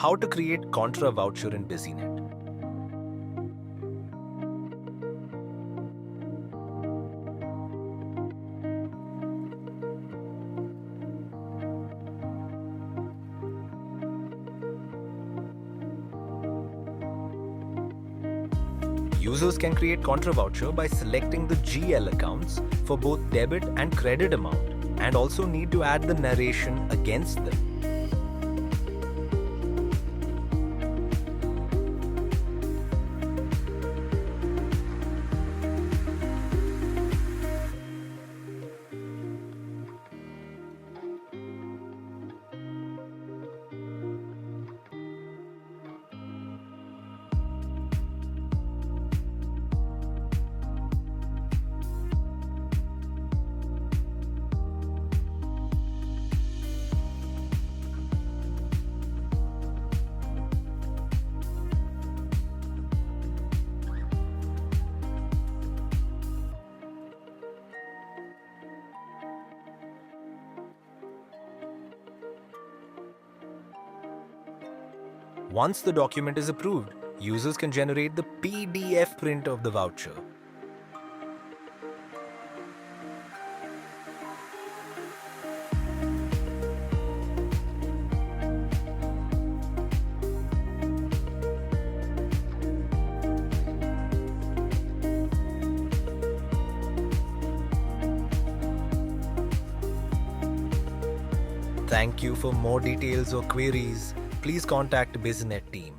How to create Contra Voucher in Businet. Users can create Contra Voucher by selecting the GL accounts for both debit and credit amount, and also need to add the narration against them. Once the document is approved, users can generate the PDF print of the voucher. Thank you. For more details or queries, please contact Businet team.